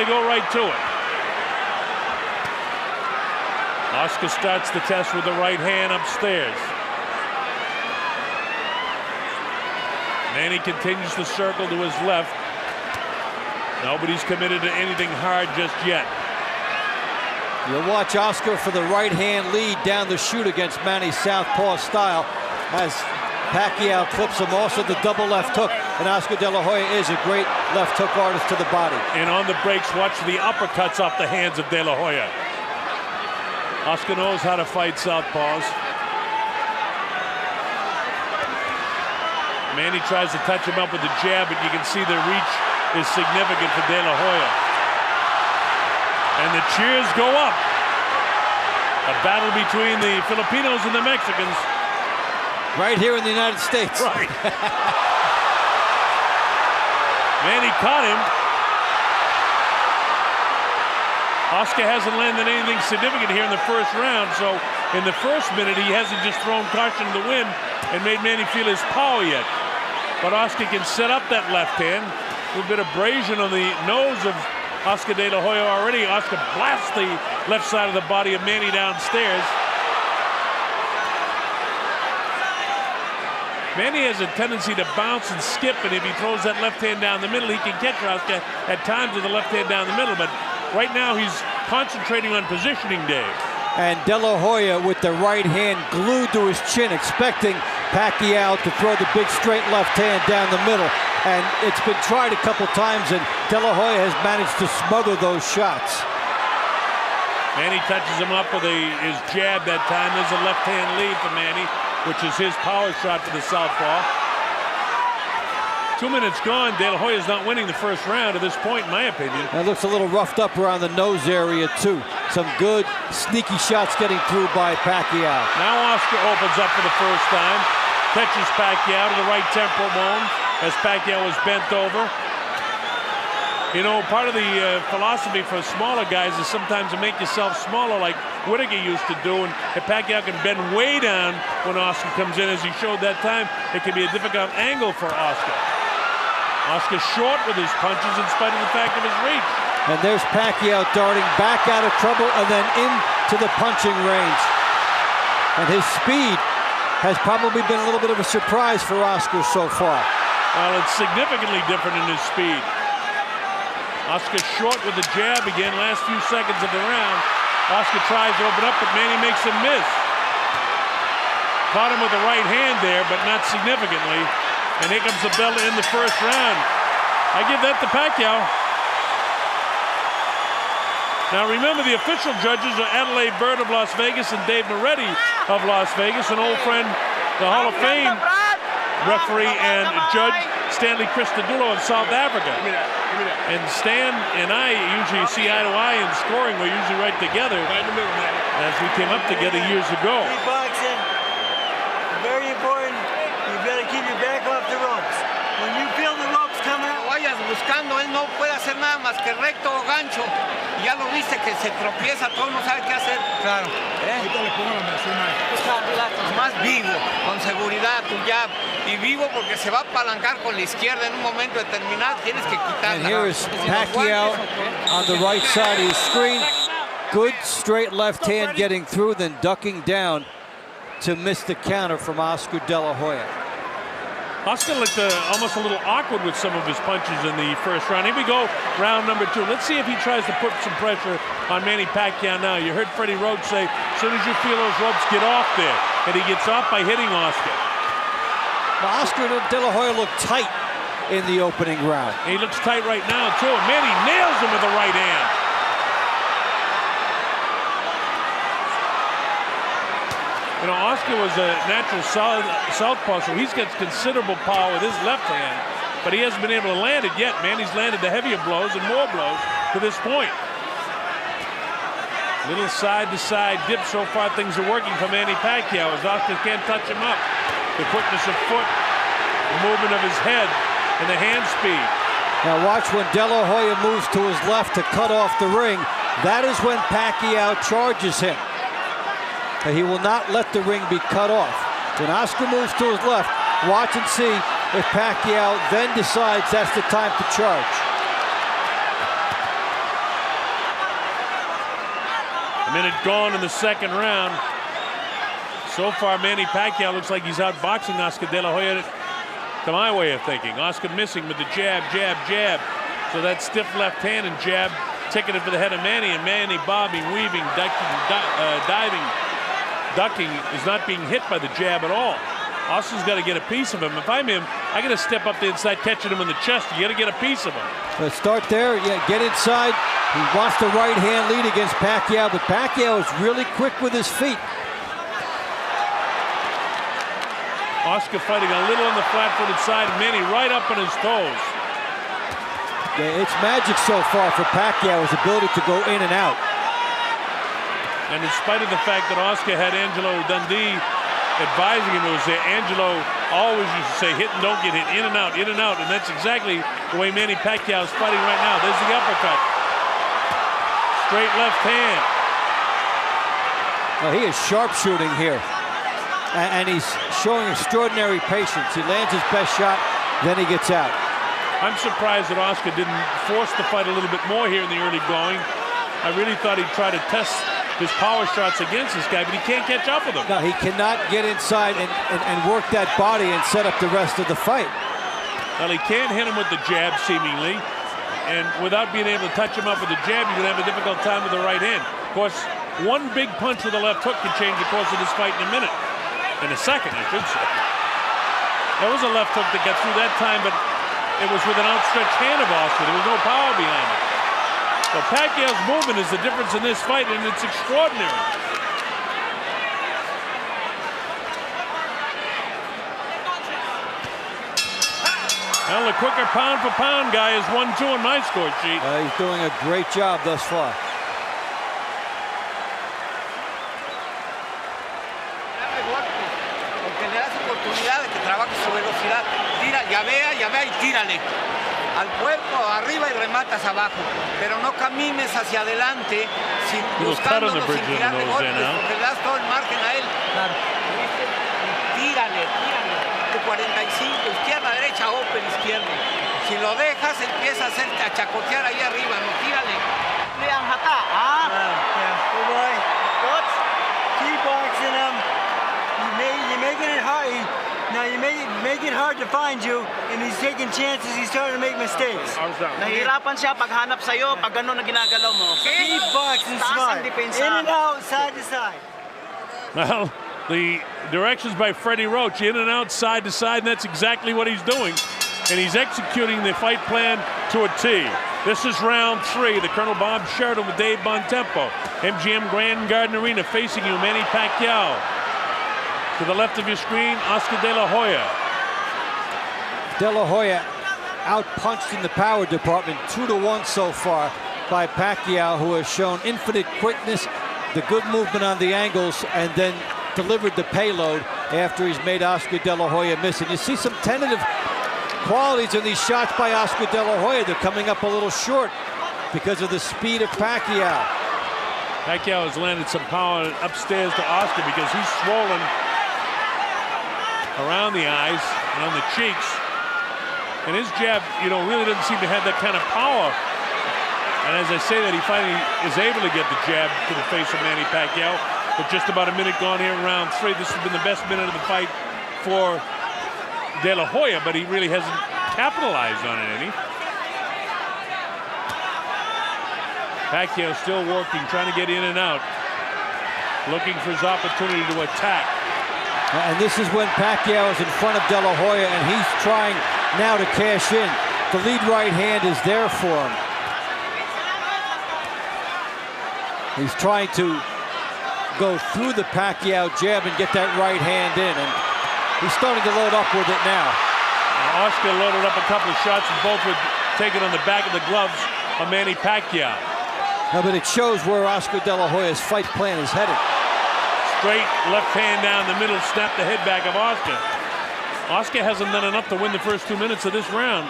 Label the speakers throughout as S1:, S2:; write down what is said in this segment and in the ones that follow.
S1: they go right to it. Oscar starts the test with the right hand upstairs. Manny continues to circle to his left. Nobody's committed to anything hard just yet.
S2: You'll watch Oscar for the right hand lead down the chute against Manny's southpaw style as Pacquiao clips him. Also the double left hook, and Oscar De La Hoya is a great left hook artist to the body.
S1: And on the breaks, watch the uppercuts off the hands of De La Hoya. Oscar knows how to fight southpaws. Manny tries to touch him up with the jab, but you can see the reach is significant for De La Hoya. And the cheers go up. A battle between the Filipinos and the Mexicans.
S2: Right here in the United States.
S1: Right. Manny caught him. Oscar hasn't landed anything significant here in the first round, so in the first minute he hasn't just thrown caution to the wind and made Manny feel his power yet. But Oscar can set up that left hand. A little bit of abrasion on the nose of Oscar De La Hoya already. Oscar blasts the left side of the body of Manny downstairs. Manny has a tendency to bounce and skip, and if he throws that left hand down the middle, he can catch Oscar at times with the left hand down the middle. But right now he's concentrating on positioning, Dave.
S2: And De La Hoya with the right hand glued to his chin, expecting Pacquiao to throw the big straight left hand down the middle. And it's been tried a couple times, and De La Hoya has managed to smother those shots.
S1: Manny touches him up with his jab that time. There's a left hand lead for Manny, which is his power shot for the southpaw. 2 minutes gone. De La Hoya's not winning the first round at this point, in my opinion.
S2: That looks a little roughed up around the nose area, too. Some good, sneaky shots getting through by Pacquiao.
S1: Now Oscar opens up for the first time. Catches Pacquiao to the right temporal bone as Pacquiao is bent over. You know, part of the philosophy for smaller guys is sometimes to make yourself smaller, like Whittaker used to do. And if Pacquiao can bend way down when Oscar comes in, as he showed that time, it can be a difficult angle for Oscar. Oscar short with his punches in spite of the fact of his reach.
S2: And there's Pacquiao darting back out of trouble and then into the punching range. And his speed has probably been a little bit of a surprise for Oscar so far.
S1: Well, it's significantly different in his speed. Oscar short with the jab again, last few seconds of the round. Oscar tries to open up, but Manny makes him miss. Caught him with the right hand there, but not significantly. And here comes the bell to end the first round. I give that to Pacquiao. Now remember, the official judges are Adelaide Bird of Las Vegas and Dave Moretti of Las Vegas, an old friend, the Hall of Fame referee and judge Stanley Christodoulou of South Africa. And Stan and I usually see eye to eye in scoring. We're usually right together as we came up together years ago.
S3: Boxing, very important. You better keep your back off the ropes. When you feel the ropes coming out,
S4: vayas buscando, él no puede hacer nada más que recto o gancho. Y ya lo viste que se tropieza, todo no sabe qué hacer. Claro. Ahorita le pongo la mención ahí. Más vivo, con seguridad, tu jab. Y vivo porque se va a apalancar con la izquierda en un momento determinado. Tienes que quitarla.
S2: And here is Pacquiao on the right side of his screen. Good straight left hand getting through, then ducking down to miss the counter from Oscar De La Hoya.
S1: Oscar looked almost a little awkward with some of his punches in the first round. Here we go, round number 2. Let's see if he tries to put some pressure on Manny Pacquiao now. You heard Freddie Roach say, as soon as you feel those ropes, get off there. And he gets off by hitting Oscar.
S2: Now, Oscar De La Hoya looked tight in the opening round.
S1: He looks tight right now, too. And Manny nails him with the right hand. You know, Oscar was a natural southpaw, so he's got considerable power with his left hand, but he hasn't been able to land it yet. Manny's landed the heavier blows and more blows to this point. Little side-to-side dip. So far, things are working for Manny Pacquiao as Oscar can't touch him up. The quickness of foot, the movement of his head, and the hand speed.
S2: Now watch when De La Hoya moves to his left to cut off the ring. That is when Pacquiao charges him. He will not let the ring be cut off. When Oscar moves to his left, watch and see if Pacquiao then decides that's the time to charge.
S1: Minute gone in the second round. So far, Manny Pacquiao looks like he's outboxing Oscar De La Hoya, to my way of thinking. Oscar missing with the jab, jab, jab. So that stiff left hand and jab ticketed for the head of Manny, and Manny bobbing, weaving, ducking, diving, ducking, is not being hit by the jab at all. Oscar's got to get a piece of him. If I'm him, I got to step up the inside, catching him in the chest. You got to get a piece of him.
S2: But start there, yeah, get inside. He wants the right hand lead against Pacquiao, but Pacquiao is really quick with his feet.
S1: Oscar fighting a little on the flat-footed side, Manny right up on his toes.
S2: Yeah, it's magic so far for Pacquiao, his ability to go in and out.
S1: And in spite of the fact that Oscar had Angelo Dundee advising him, it was Angelo always used to say, hit and don't get hit, in and out, and that's exactly the way Manny Pacquiao is fighting right now. There's the uppercut. Straight left hand.
S2: Well, he is sharpshooting here. And he's showing extraordinary patience. He lands his best shot, then he gets out.
S1: I'm surprised that Oscar didn't force the fight a little bit more here in the early going. I really thought he'd try to test his power shots against this guy, but he can't catch up with him.
S2: No, he cannot get inside and work that body and set up the rest of the fight.
S1: Well, he can't hit him with the jab, seemingly. And without being able to touch him up with the jab, you're going to have a difficult time with the right hand. Of course, one big punch with the left hook can change the course of this fight in a minute. In a second, I should say. There was a left hook that got through that time, but it was with an outstretched hand of Oscar. There was no power behind it. So Pacquiao's movement is the difference in this fight, and it's extraordinary. Well, the quicker pound-for-pound guy is 1-2 on my score sheet.
S2: He's doing a great job thus far.
S4: De que trabaje su velocidad, tira, llavea y tírale al cuerpo arriba y rematas abajo, pero no camines hacia adelante buscándolo sin tirarle golpes, porque le das todo el margen a él. Claro. Tírale, de 45, izquierda, derecha, open, izquierda. Si lo dejas, empieza a chacotear ahí arriba, no, tírale.
S3: Good boy. Keep boxing him. You're making it hard. Now you make it hard to find you, and he's taking chances. He's starting to make mistakes.
S5: Nahihirapan siya paghanap sa'yo pag gano'n na ginagalaw mo.
S3: Keep boxing smart. In and out, side to side.
S1: Well, the directions by Freddie Roach, in and out, side to side, and that's exactly what he's doing. And he's executing the fight plan to a T. This is round 3. The Colonel Bob Sheridan with Dave Bontempo. MGM Grand Garden Arena facing you, Manny Pacquiao. To the left of your screen, Oscar De La Hoya.
S2: De La Hoya outpunched in the power department 2-1 so far by Pacquiao, who has shown infinite quickness, the good movement on the angles, and then delivered the payload after he's made Oscar De La Hoya miss. And you see some tentative qualities in these shots by Oscar De La Hoya. They're coming up a little short because of the speed of Pacquiao.
S1: Pacquiao has landed some power upstairs to Oscar because he's swollen around the eyes and on the cheeks. And his jab, really doesn't seem to have that kind of power. And as I say that, he finally is able to get the jab to the face of Manny Pacquiao. With just about a minute gone here in round 3. This has been the best minute of the fight for De La Hoya, but he really hasn't capitalized on it any. Pacquiao still working, trying to get in and out. Looking for his opportunity to attack.
S2: And this is when Pacquiao is in front of De La Hoya, and he's trying now to cash in. The lead right hand is there for him. He's trying to go through the Pacquiao jab and get that right hand in, and he's starting to load up with it now.
S1: Oscar loaded up a couple of shots, and both were taken on the back of the gloves of Manny Pacquiao.
S2: No, but it shows where Oscar De La Hoya's fight plan is headed.
S1: Straight left hand down the middle, snap the head back of Oscar. Oscar hasn't done enough to win the first 2 minutes of this round,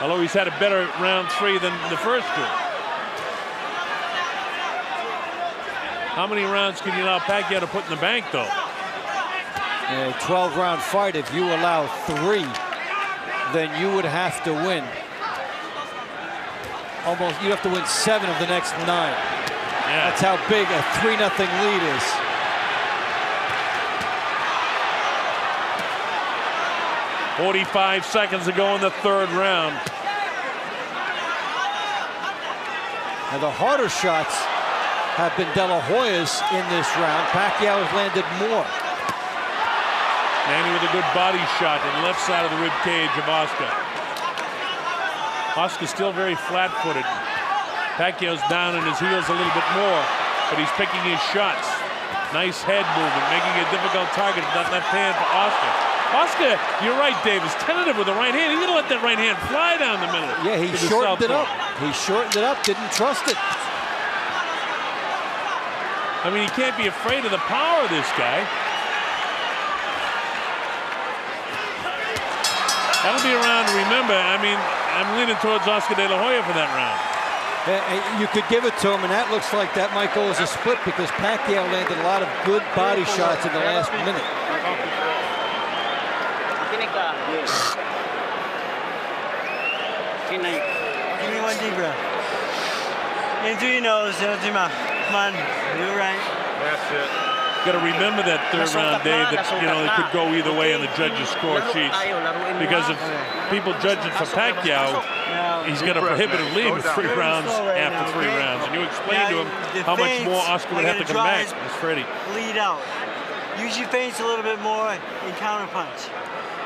S1: although he's had a better round 3 than the first 2. How many rounds can you allow Pacquiao to put in the bank, though?
S2: A 12-round fight, if you allow 3, then you would have to win. You'd have to win 7 of the next 9.
S1: Yeah.
S2: That's how big a 3-0 lead is.
S1: .45 seconds to go in the third round.
S2: And the harder shots have been De La Hoya's in this round. Pacquiao has landed more.
S1: Manny with a good body shot to the left side of the rib cage of Oscar. Oscar's still very flat-footed. Pacquiao's down in his heels a little bit more, but he's picking his shots. Nice head movement, making it a difficult target with that left hand for Oscar. Oscar, you're right, Dave, is tentative with the right hand. He's gonna let that right hand fly down the middle.
S2: Yeah, he shortened it up. He shortened it up, didn't trust it.
S1: I mean, he can't be afraid of the power of this guy. That'll be a round to remember. I mean, I'm leaning towards Oscar De La Hoya for that round.
S2: You could give it to him, and that looks like that might go as a split because Pacquiao landed a lot of good body shots in the last minute.
S3: Give me one deep breath. In through your nose, out through your mouth. Come on, you're right.
S1: That's it. Got to remember that third round, Dave, that, you know, it could go either way on the judges' score sheets. Because if people judge it for Pacquiao, he's got a prohibitive lead with 3 rounds after 3 rounds. And you explained to him how much more Oscar would have to come back. It's Freddie.
S3: Lead out. Use your feints a little bit more and counter punch.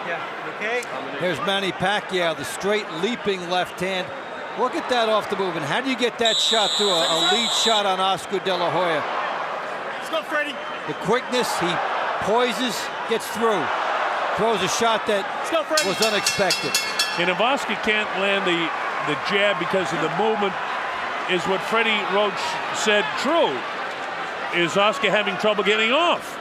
S3: Yeah, okay?
S2: Here's Manny Pacquiao, the straight leaping left hand. Look at that off the move. And how do you get that shot through a lead shot on Oscar De La Hoya?
S3: Let's go, Freddie.
S2: The quickness, he poises, gets through. Throws a shot that was unexpected.
S1: And if Oscar can't land the jab because of the movement, is what Freddie Roach said true? Is Oscar having trouble getting off?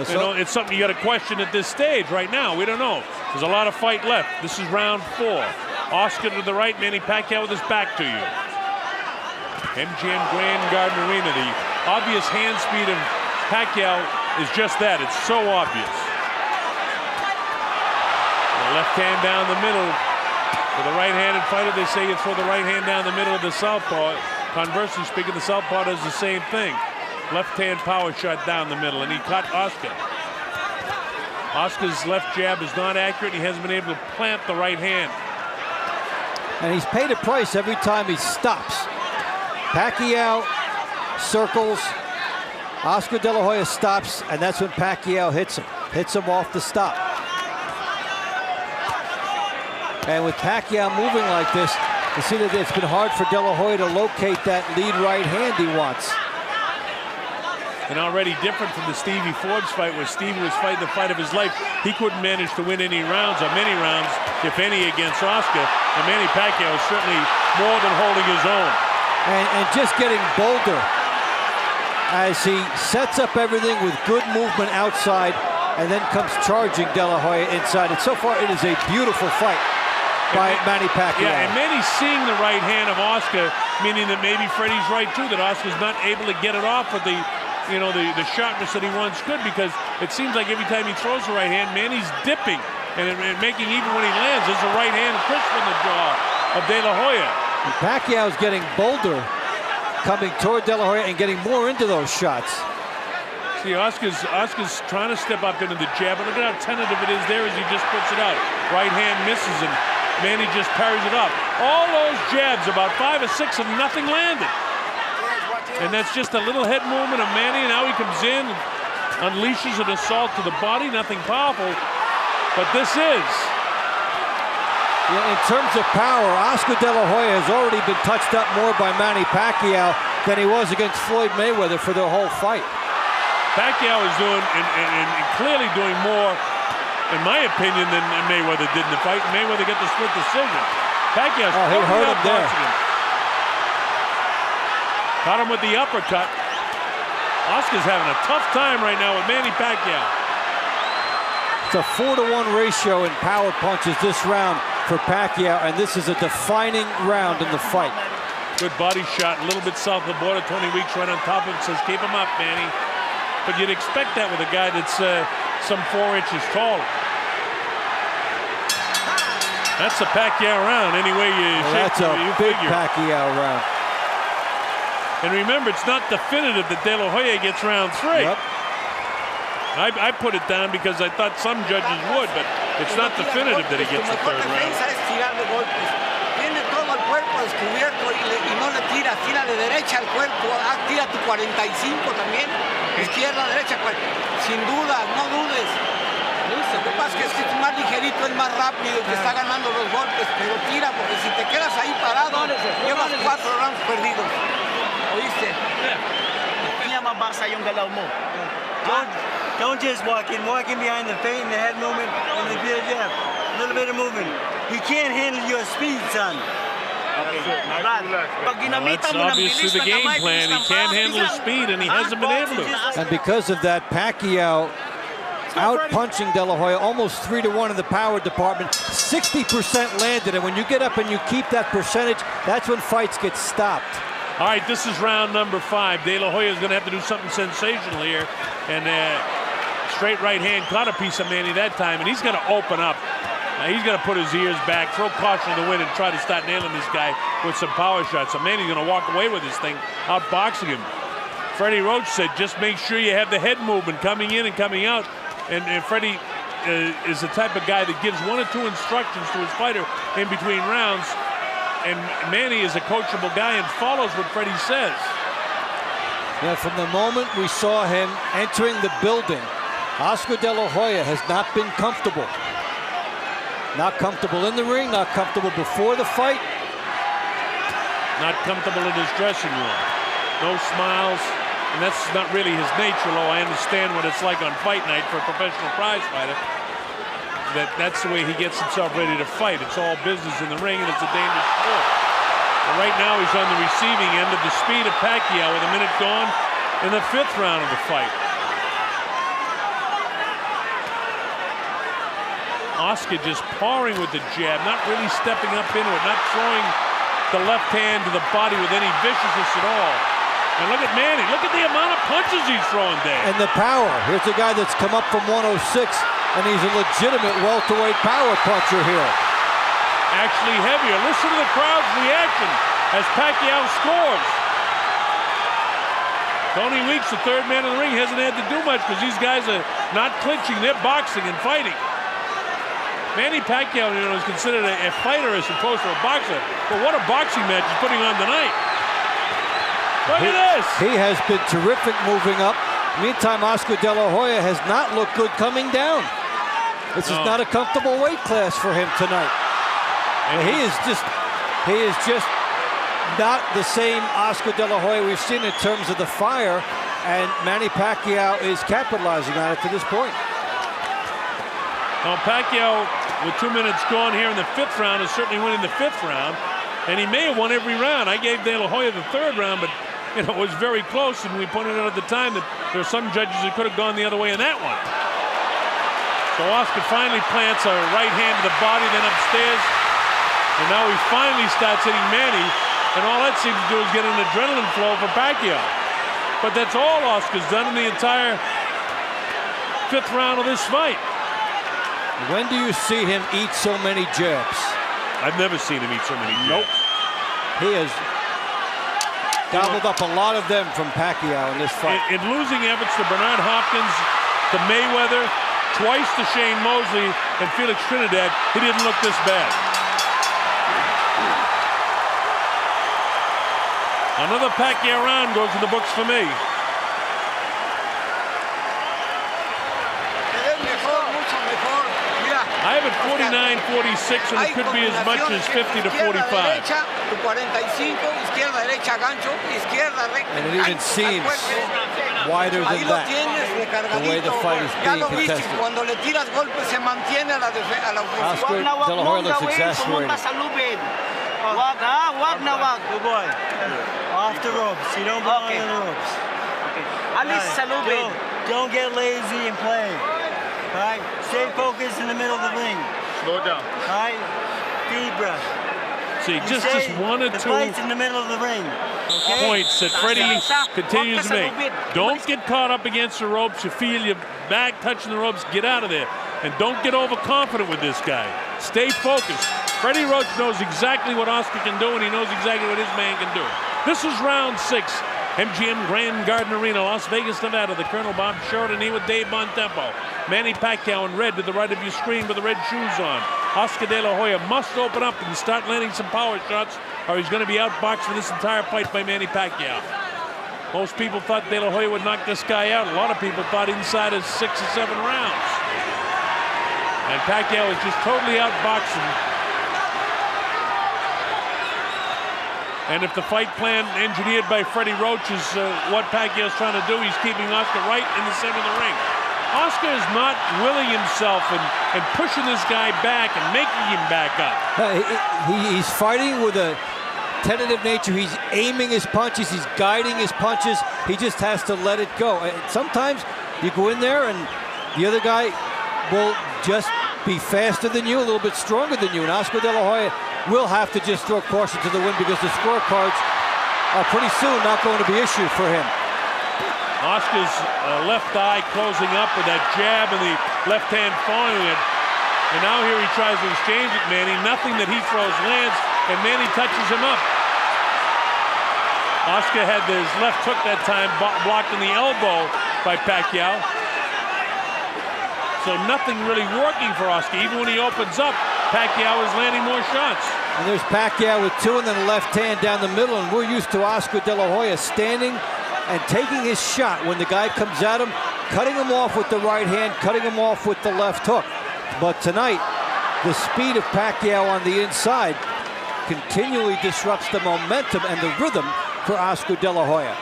S1: You know, it's something you got to question at this stage right now. We don't know. There's a lot of fight left. This is round 4. Oscar to the right, Manny Pacquiao with his back to you. MGM Grand Garden Arena. The obvious hand speed of Pacquiao is just that. It's so obvious. The left hand down the middle. For the right-handed fighter, they say you throw the right hand down the middle of the southpaw. Conversely speaking, the southpaw does the same thing. Left-hand power shot down the middle, and he caught Oscar. Oscar's left jab is not accurate. He hasn't been able to plant the right hand.
S2: And he's paid a price every time he stops. Pacquiao circles. Oscar De La Hoya stops, and that's when Pacquiao hits him. Hits him off the stop. And with Pacquiao moving like this, you see that it's been hard for De La Hoya to locate that lead right hand he wants.
S1: And already different from the Stevie Forbes fight, where Stevie was fighting the fight of his life. He couldn't manage to win any rounds, or many rounds, if any, against Oscar. And Manny Pacquiao is certainly more than holding his own.
S2: And just getting bolder as he sets up everything with good movement outside and then comes charging De La Hoya inside. And so far, it is a beautiful fight by Manny Pacquiao.
S1: Yeah, and Manny's seeing the right hand of Oscar, meaning that maybe Freddie's right, too, that Oscar's not able to get it off with the sharpness that he once could, because it seems like every time he throws the right hand, Manny's dipping and making, even when he lands, there's a right hand crisp in the jaw of De La Hoya.
S2: And Pacquiao's getting bolder, coming toward De La Hoya and getting more into those shots.
S1: See, Oscar's trying to step up into the jab, but look at how tentative it is there as he just puts it out. Right hand misses, and Manny just parries it up. All those jabs, about 5 or 6 of nothing landed. And that's just a little head movement of Manny, and now he comes in and unleashes an assault to the body. Nothing powerful, but this is.
S2: Yeah, in terms of power, Oscar De La Hoya has already been touched up more by Manny Pacquiao than he was against Floyd Mayweather for the whole fight.
S1: Pacquiao is doing, and clearly doing more, in my opinion, than Mayweather did in the fight. Mayweather got the split decision. Pacquiao's
S2: he hurt him there.
S1: Caught him with the uppercut. Oscar's having a tough time right now with Manny Pacquiao.
S2: It's a 4-to-1 ratio in power punches this round for Pacquiao, and this is a defining round in the fight.
S1: Good body shot, a little bit south of the border. Tony Weeks right on top of him, says, keep him up, Manny. But you'd expect that with a guy that's some 4 inches taller. That's a Pacquiao round, anyway you
S2: That's a big
S1: figure.
S2: Pacquiao round.
S1: And remember, it's not definitive that De La Hoya gets round 3.
S2: Yep.
S1: I put it down because I thought some judges would, but it's not definitive that he gets the 3rd round.
S4: Tiene todo el cuerpo descubierto y no le tira de derecha al cuerpo, tira tu 45 también, izquierda, derecha, sin duda, no dudes. Lo que pasa es que es más ligerito, es más rápido, que está ganando los golpes, pero tira, porque si te quedas ahí parado, llevas 4 rounds perdidos. ¿Oíste?
S5: Hindi mabasa yung galaw mo.
S3: Don't just walk in behind the feint and the head movement and the bit of jab. A little bit of movement. He can't handle your speed, son.
S5: Brad, pag ginamitan mo ng
S1: Obviously
S5: bilis
S1: the
S5: ng
S1: game
S5: kamay,
S1: plan. He
S5: bilis ng
S1: can't
S5: paa,
S1: handle his
S5: bilis
S1: speed, and he hasn't been able to.
S2: And because of that, Pacquiao out-punching De La Hoya almost 3-1 in the power department. 60% landed, and when you get up and you keep that percentage, that's when fights get stopped.
S1: All right, this is round number 5. De La Hoya is going to have to do something sensational here. And straight right hand caught a piece of Manny that time, and he's going to open up. He's going to put his ears back, throw caution to the wind, and try to start nailing this guy with some power shots. So Manny's going to walk away with this thing, outboxing him. Freddie Roach said, just make sure you have the head movement coming in and coming out. And Freddie is the type of guy that gives 1 or 2 instructions to his fighter in between rounds. And Manny is a coachable guy and follows what Freddie says.
S2: Yeah, from the moment we saw him entering the building, Oscar De La Hoya has not been comfortable. Not comfortable in the ring, not comfortable before the fight.
S1: Not comfortable in his dressing room. No smiles. And that's not really his nature, though. I understand what it's like on fight night for a professional prize fighter. That's the way he gets himself ready to fight. It's all business in the ring, and it's a dangerous sport. But right now, he's on the receiving end of the speed of Pacquiao with a minute gone in the 5th round of the fight. Oscar just pouring with the jab, not really stepping up into it, not throwing the left hand to the body with any viciousness at all. And look at Manny. Look at the amount of punches he's throwing there.
S2: And the power. Here's a guy that's come up from 106, and he's a legitimate welterweight power puncher here.
S1: Actually heavier. Listen to the crowd's reaction as Pacquiao scores. Tony Weeks, the 3rd man in the ring, hasn't had to do much because these guys are not clinching. They're boxing and fighting. Manny Pacquiao, is considered a fighter as opposed to a boxer. But what a boxing match he's putting on tonight. Look at this.
S2: He has been terrific moving up. Meantime, Oscar De La Hoya has not looked good coming down. This is not a comfortable weight class for him tonight. And he is just not the same Oscar De La Hoya we've seen in terms of the fire, and Manny Pacquiao is capitalizing on it to this point.
S1: Now Pacquiao, with 2 minutes gone here in the 5th round, is certainly winning the 5th round, and he may have won every round. I gave De La Hoya the 3rd round, but it was very close, and we pointed out at the time that there are some judges who could have gone the other way in that one. So Oscar finally plants a right hand to the body, then upstairs, and now he finally starts hitting Manny, and all that seems to do is get an adrenaline flow for Pacquiao. But that's all Oscar's done in the entire 5th round of this fight.
S2: When do you see him eat so many jabs?
S1: I've never seen him eat so many jabs.
S2: Nope. He has gobbled up a lot of them from Pacquiao in this fight.
S1: In losing efforts to Bernard Hopkins, to Mayweather, twice to Shane Mosley, and Felix Trinidad, he didn't look this bad. Another Pacquiao round goes in the books for me. I have it 49-46, and it could be as much as 50 to 45.
S2: And it even seems wider than that, the way the fight is being contested. Oscar De La Hoya looks exasperated.
S3: Good boy. Off the ropes. You don't belong on the ropes.
S5: Alis sa lubid.
S3: Don't get lazy and play. All right? Stay focused in the middle of the ring.
S1: Slow down.
S3: All right? Deep breath.
S1: See, just 1 or 2
S3: the fight's in the middle of the ring. Okay?
S1: points that Freddie continues to make. Don't get caught up against the ropes. You feel your back touching the ropes, get out of there. And don't get overconfident with this guy. Stay focused. Freddie Roach knows exactly what Oscar can do, and he knows exactly what his man can do. This is round 6. MGM Grand Garden Arena, Las Vegas, Nevada. The Colonel Bob Sheridan here with Dave Bontempo. Manny Pacquiao in red to the right of your screen with the red shoes on. Oscar De La Hoya must open up and start landing some power shots, or he's going to be outboxed for this entire fight by Manny Pacquiao. Most people thought De La Hoya would knock this guy out. A lot of people thought inside of 6 or 7 rounds. And Pacquiao is just totally outboxing. And if the fight plan engineered by Freddie Roach is what Pacquiao's trying to do, he's keeping Oscar right in the center of the ring. Oscar is not willing himself and pushing this guy back and making him back up.
S2: He's fighting with a tentative nature. He's aiming his punches. He's guiding his punches. He just has to let it go. Sometimes you go in there and the other guy will just be faster than you, a little bit stronger than you. And Oscar De La Hoya will have to just throw caution to the wind because the scorecards are pretty soon not going to be issued for him.
S1: Oscar's left eye closing up with that jab and the left hand following it. And now here he tries to exchange it, Manny. Nothing that he throws lands, and Manny touches him up. Oscar had his left hook that time blocked in the elbow by Pacquiao. So nothing really working for Oscar. Even when he opens up, Pacquiao is landing more shots.
S2: And there's Pacquiao with 2 and then a left hand down the middle. And we're used to Oscar De La Hoya standing and taking his shot when the guy comes at him, cutting him off with the right hand, cutting him off with the left hook. But tonight, the speed of Pacquiao on the inside continually disrupts the momentum and the rhythm for Oscar De La Hoya.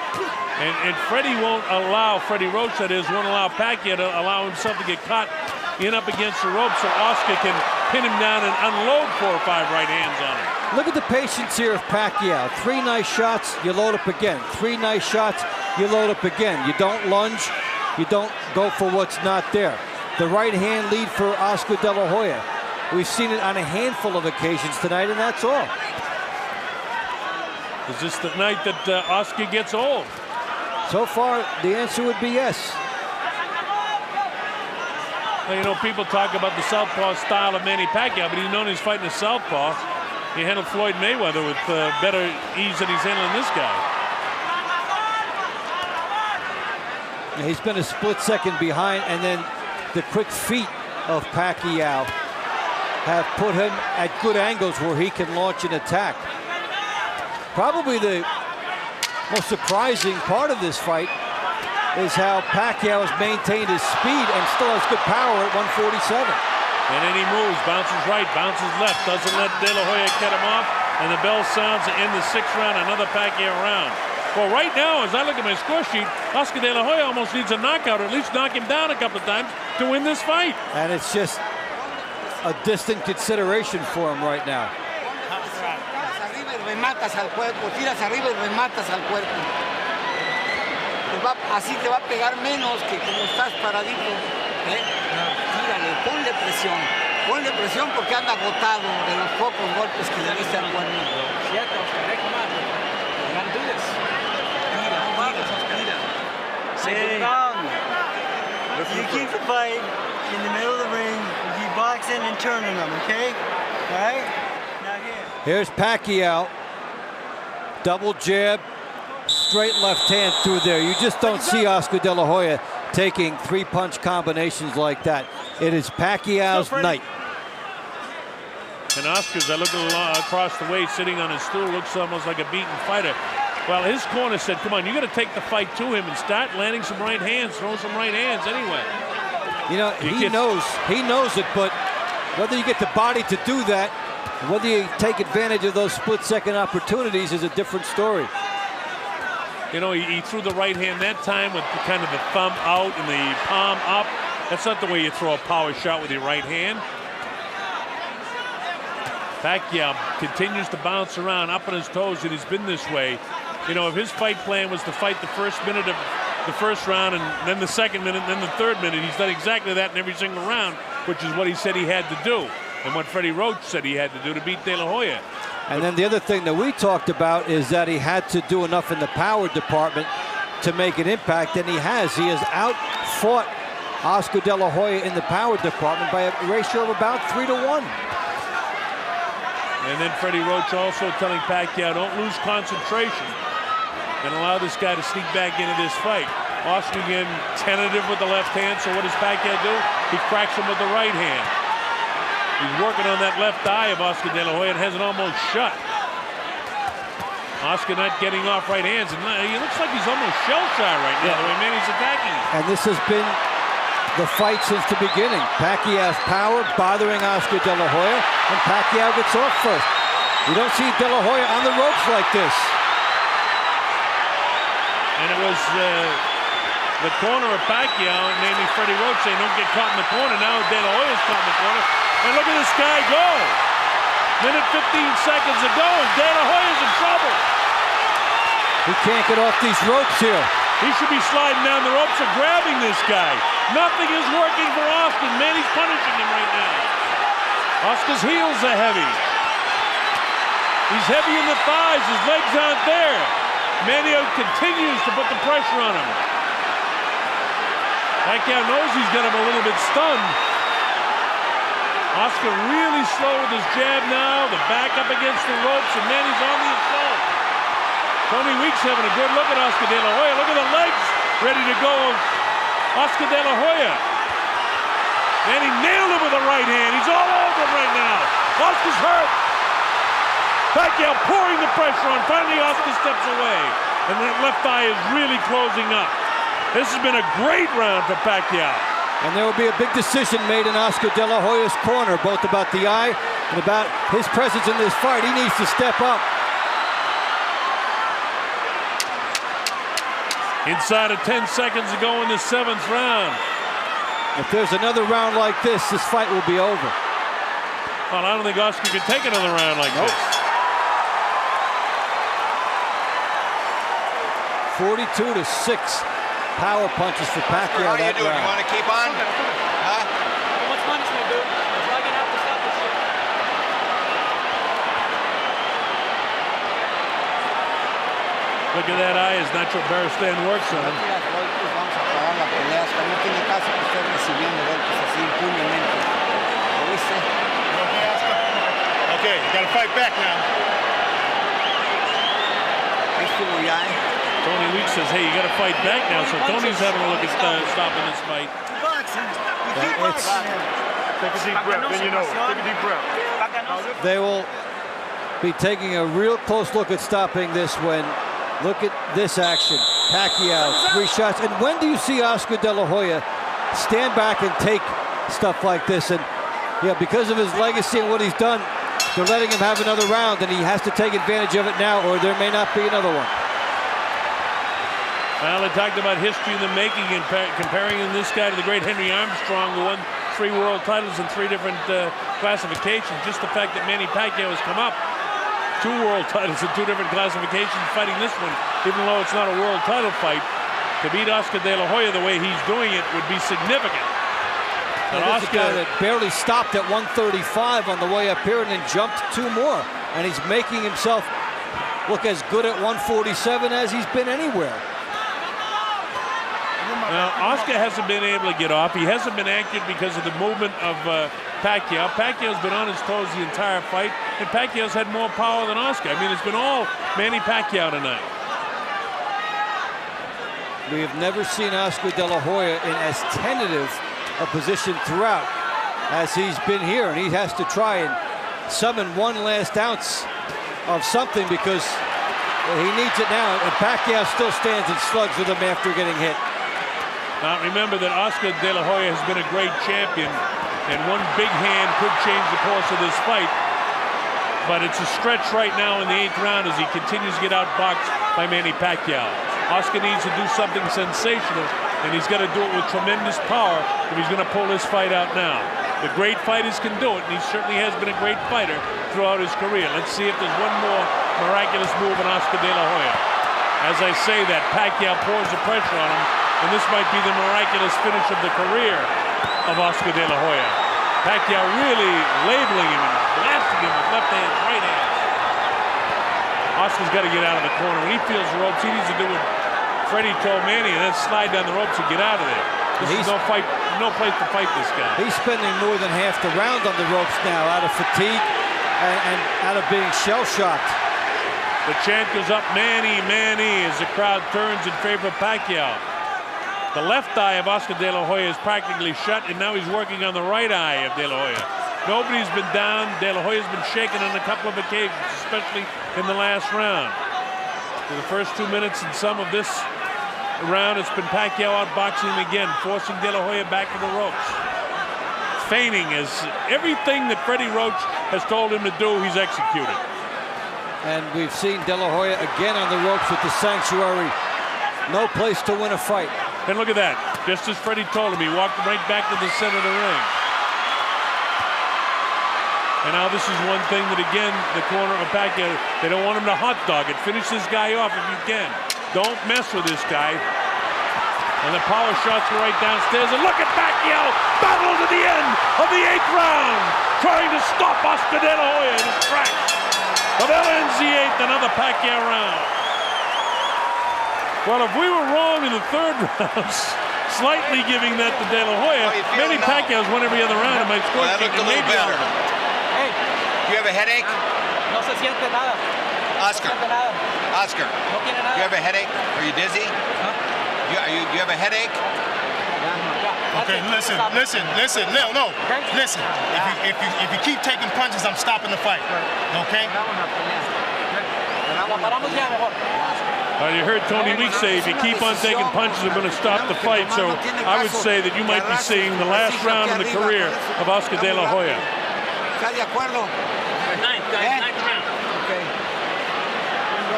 S1: And Freddie won't allow, Freddie Roach that is, won't allow Pacquiao to allow himself to get caught in up against the rope so Oscar can pin him down and unload 4 or 5 right hands on him.
S2: Look at the patience here of Pacquiao. 3 nice shots, you load up again. 3 nice shots, you load up again. You don't lunge, you don't go for what's not there. The right hand lead for Oscar De La Hoya. We've seen it on a handful of occasions tonight, and that's all.
S1: Is this the night that Oscar gets old?
S2: So far, the answer would be yes.
S1: Well, you know, people talk about the southpaw style of Manny Pacquiao, but he's known he's fighting a southpaw. He handled Floyd Mayweather with better ease than he's handling this guy.
S2: He's been a split second behind, and then the quick feet of Pacquiao have put him at good angles where he can launch an attack. Probably the most surprising part of this fight is how Pacquiao has maintained his speed and still has good power at 147.
S1: And then he moves, bounces right, bounces left, doesn't let De La Hoya get him off, and the bell sounds in the 6th round, another Pacquiao round. Well, right now, as I look at my score sheet, Oscar De La Hoya almost needs a knockout, or at least knock him down a couple of times to win this fight.
S2: And it's just a distant consideration for him right now.
S4: Rematas al cuerpo, tiras arriba y rematas al cuerpo. Así te va a pegar menos que como estás paradito. Tírale, ponle presión porque anda agotado de los pocos golpes que le diste al cuerpo.
S3: You keep the fight in the middle of the ring, you keep boxing and turning them, okay? All right? Now here.
S2: Here's Pacquiao. Double jab, straight left hand through there. You just don't see Oscar De La Hoya taking 3-punch combinations like that. It is Pacquiao's night.
S1: And Oscar's, I look across the way, sitting on his stool, looks almost like a beaten fighter. Well, his corner said, come on, you got to take the fight to him and start landing some right hands, throw some right hands anyway.
S2: You know, he knows it, but whether you get the body to do that, whether you take advantage of those split-second opportunities is a different story.
S1: You know, he threw the right hand that time with kind of the thumb out and the palm up. That's not the way you throw a power shot with your right hand. Pacquiao continues to bounce around up on his toes, and he's been this way. You know, if his fight plan was to fight the first minute of the first round and then the second minute and then the third minute, he's done exactly that in every single round, which is what he said he had to do and what Freddie Roach said he had to do to beat De La Hoya.
S2: And then the other thing that we talked about is that he had to do enough in the power department to make an impact, and he has. He has outfought Oscar De La Hoya in the power department by a ratio of about 3-to-1.
S1: And then Freddie Roach also telling Pacquiao, don't lose concentration. and allow this guy to sneak back into this fight. Astig again tentative with the left hand, so what does Pacquiao do? He cracks him with the right hand. He's working on that left eye of Oscar De La Hoya and has it almost shut. Oscar not getting off right hands, and he looks like he's almost shell-shy right now, the way Manny's attacking him.
S2: And this has been the fight since the beginning. Pacquiao's power bothering Oscar De La Hoya, and Pacquiao gets off first. You don't see De La Hoya on the ropes like this.
S1: And it was the corner of Pacquiao, namely Freddie Roach, saying don't get caught in the corner. Now De La Hoya's caught in the corner. And look at this guy go. Minute 15 seconds ago, and De La Hoya's in trouble.
S2: He can't get off these ropes here.
S1: He should be sliding down the ropes or grabbing this guy. Nothing is working for Austin. Manny's punishing him right now. Oscar's heels are heavy. He's heavy in the thighs. His legs aren't there. Manny continues to put the pressure on him. Pacquiao knows he's got him a little bit stunned. Oscar really slow with his jab now. The back up against the ropes, and Manny's on the assault. Tony Weeks having a good look at Oscar De La Hoya. Look at the legs ready to go. Oscar De La Hoya. Manny nailed him with the right hand. He's all over him right now. Oscar's hurt. Pacquiao pouring the pressure on. Finally, Oscar steps away. And that left eye is really closing up. This has been a great round for Pacquiao.
S2: And there will be a big decision made in Oscar De La Hoya's corner, both about the eye and about his presence in this fight. He needs to step up.
S1: Inside of 10 seconds to go in the 7th round.
S2: If there's another round like this fight will be over.
S1: Well, I don't think Oscar can take another round like this.
S2: 42-6 power punches for Pacquiao.
S6: How you doing? You want to keep on? Huh?
S5: What's punishment, dude? It's like you have to stop this shit.
S1: Look at that eye as Nacho Barristan works on him.
S6: Vamos a parar la pelea. Hasta no tiene caso que esté recibiendo golpes así impunemente. ¿Lo viste?
S7: Okay, you got to fight back now.
S6: Estuvo ya,
S1: Tony Weeks says, hey, you got to fight back now. So Tony's having a look at stopping this fight.
S7: Take a deep breath, then you know. Take a deep breath.
S2: They will be taking a real close look at stopping this when, look at this action. Pacquiao, 3 shots. And when do you see Oscar De La Hoya stand back and take stuff like this? And yeah, because of his legacy and what he's done, they're letting him have another round, and he has to take advantage of it now, or there may not be another one.
S1: Well, they talked about history in the making and comparing this guy to the great Henry Armstrong, who won 3 world titles in 3 different classifications. Just the fact that Manny Pacquiao has come up 2 world titles in 2 different classifications, fighting this one, even though it's not a world title fight, to beat Oscar De La Hoya the way he's doing it would be significant.
S2: And Oscar, a guy that barely stopped at 135 on the way up here and then jumped 2 more. And he's making himself look as good at 147 as he's been anywhere.
S1: Now, Oscar hasn't been able to get off. He hasn't been accurate because of the movement of Pacquiao. Pacquiao's been on his toes the entire fight, and Pacquiao's had more power than Oscar. I mean, it's been all Manny Pacquiao tonight.
S2: We have never seen Oscar De La Hoya in as tentative a position throughout as he's been here, and he has to try and summon one last ounce of something because he needs it now, and Pacquiao still stands and slugs with him after getting hit.
S1: Now remember that Oscar De La Hoya has been a great champion, and one big hand could change the course of this fight. But it's a stretch right now in the 8th round as he continues to get outboxed by Manny Pacquiao. Oscar needs to do something sensational, and he's got to do it with tremendous power if he's going to pull this fight out now. The great fighters can do it, and he certainly has been a great fighter throughout his career. Let's see if there's one more miraculous move in Oscar De La Hoya. As I say that, Pacquiao pours the pressure on him, and this might be the miraculous finish of the career of Oscar De La Hoya. Pacquiao really labeling him and blasting him with left hand, right hand. Oscar's got to get out of the corner. When he feels the ropes, he needs to do what Freddie told Manny, and then slide down the ropes and get out of there. This is no place to fight this guy.
S2: He's spending more than half the round on the ropes now out of fatigue and out of being shell-shocked.
S1: The chant goes up, Manny, Manny, as the crowd turns in favor of Pacquiao. The left eye of Oscar De La Hoya is practically shut, and now he's working on the right eye of De La Hoya. Nobody's been down. De La Hoya's been shaken on a couple of occasions, especially in the last round. For the first 2 minutes and some of this round, it's been Pacquiao outboxing him again, forcing De La Hoya back to the ropes. Feigning is everything that Freddie Roach has told him to do, he's executed.
S2: And we've seen De La Hoya again on the ropes with the Sanctuary. No place to win a fight.
S1: And look at that. Just as Freddie told him, he walked right back to the center of the ring. And now this is one thing that, again, the corner of Pacquiao, they don't want him to hot dog it. Finish this guy off if you can. Don't mess with this guy. And the power shots are right downstairs. And look at Pacquiao, battle to the end of the 8th round, trying to stop Oscar De La Hoya in his tracks. But they'll end the 8th, another Pacquiao round. Well, if we were wrong in the 3rd round, slightly giving that to De La Hoya, many Pacquiao's won every other round. My score
S8: that looked a little better.
S5: Hey.
S8: You have a headache?
S5: No se siente nada.
S8: Oscar.
S5: No siente nada.
S8: Oscar.
S5: No tiene nada.
S8: You have a headache? Are you dizzy?
S5: Huh?
S8: You have a headache?
S7: Okay, listen. No. Listen. If you keep taking punches, I'm stopping the fight. Okay?
S1: Well, you heard Tony Weeks say, if you keep on taking punches, I'm going to stop the fight. So I would say that you might be seeing the last round in the career of Oscar De La Hoya.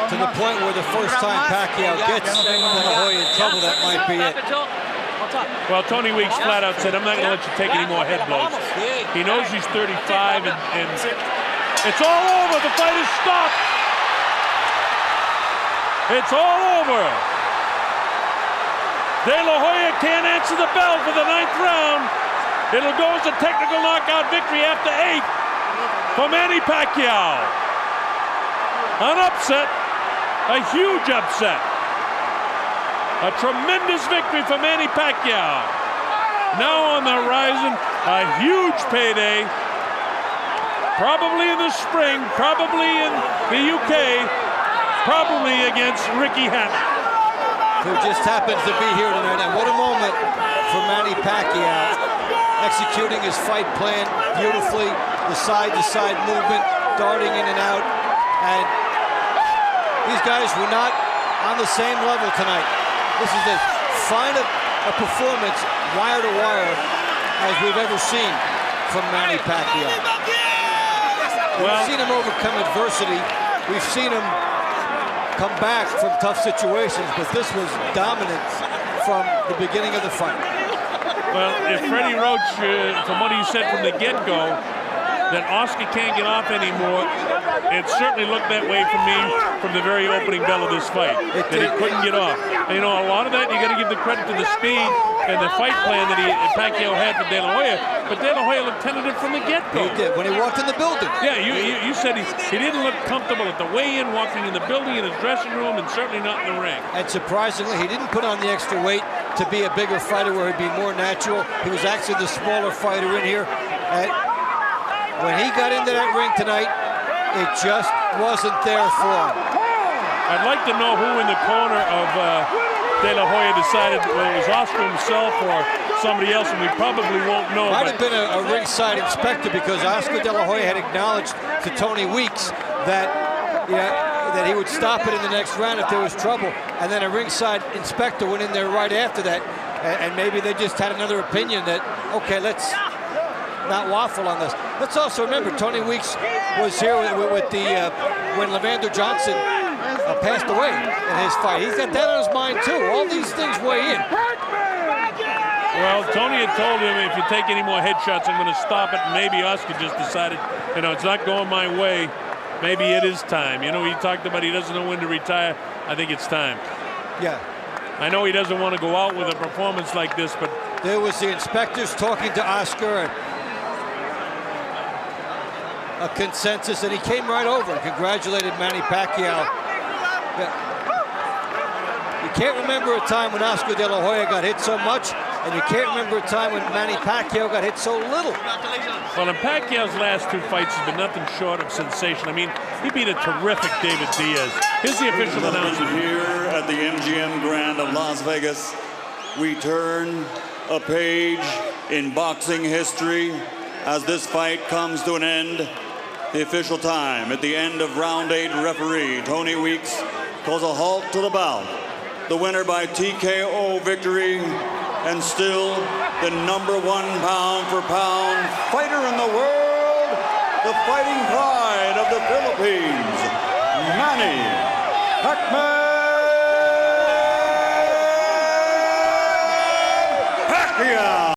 S2: To the point where the first time Pacquiao gets De La Hoya in trouble, that might be it.
S1: Well, Tony Weeks flat out said, I'm not going to let you take any more head blows. He knows he's 35, and it's all over. The fight is stopped. It's all over. De La Hoya can't answer the bell for the 9th round. It'll go as a technical knockout victory after 8 for Manny Pacquiao. An upset, a huge upset. A tremendous victory for Manny Pacquiao. Now on the horizon, a huge payday. Probably in the spring, probably in the UK, probably against Ricky Hatton,
S2: who just happens to be here tonight. And what a moment for Manny Pacquiao, executing his fight plan beautifully, the side-to-side movement, darting in and out. And these guys were not on the same level tonight. This is as fine a performance, wire to wire, as we've ever seen from Manny Pacquiao. We've seen him overcome adversity. We've seen him come back from tough situations, but this was dominant from the beginning of the fight.
S1: Well, if Freddie Roach, from what he said from the get-go, that Oscar can't get off anymore, it certainly looked that way for me from the very opening bell of this fight, that he couldn't get off. And, you know, a lot of that, you got to give the credit to the speed and the fight plan that Pacquiao had for De La Hoya, but De La Hoya looked tentative from the get-go.
S2: He did, when he walked in the building.
S1: Yeah, you said he didn't look comfortable at the weigh-in, walking in the building, in his dressing room, and certainly not in the ring.
S2: And surprisingly, he didn't put on the extra weight to be a bigger fighter where he'd be more natural. He was actually the smaller fighter in here. And when he got into that ring tonight, it just wasn't there for him.
S1: I'd like to know who in the corner of De La Hoya decided whether it was Oscar himself or somebody else, and we probably won't know.
S2: Might have been a ringside inspector, because Oscar De La Hoya had acknowledged to Tony Weeks that, that he would stop it in the next round if there was trouble, and then a ringside inspector went in there right after that, and maybe they just had another opinion that, okay, let's not waffle on this. Let's also remember, Tony Weeks was here with the when Levander Johnson passed away in his fight. He's got that on his mind too. All these things weigh in.
S1: Well, Tony had told him, if you take any more headshots, I'm going to stop it. And maybe Oscar just decided, you know, it's not going my way. Maybe it is time. You know, he talked about he doesn't know when to retire. I think it's time.
S2: Yeah.
S1: I know he doesn't want to go out with a performance like this, but
S2: there was the inspectors talking to Oscar. A consensus, and he came right over and congratulated Manny Pacquiao. Yeah. You can't remember a time when Oscar De La Hoya got hit so much And you can't remember a time when Manny Pacquiao got hit so little.
S1: Well, in Pacquiao's last 2 fights has been nothing short of sensation. I mean, he beat a terrific David Diaz. Here's the official announcement.
S9: Here at the MGM Grand of Las Vegas, we turn a page in boxing history as this fight comes to an end. The official time at the end of round 8, referee Tony Weeks calls a halt to the bout. The winner by TKO victory, and still the #1 pound-for-pound fighter in the world, the fighting pride of the Philippines,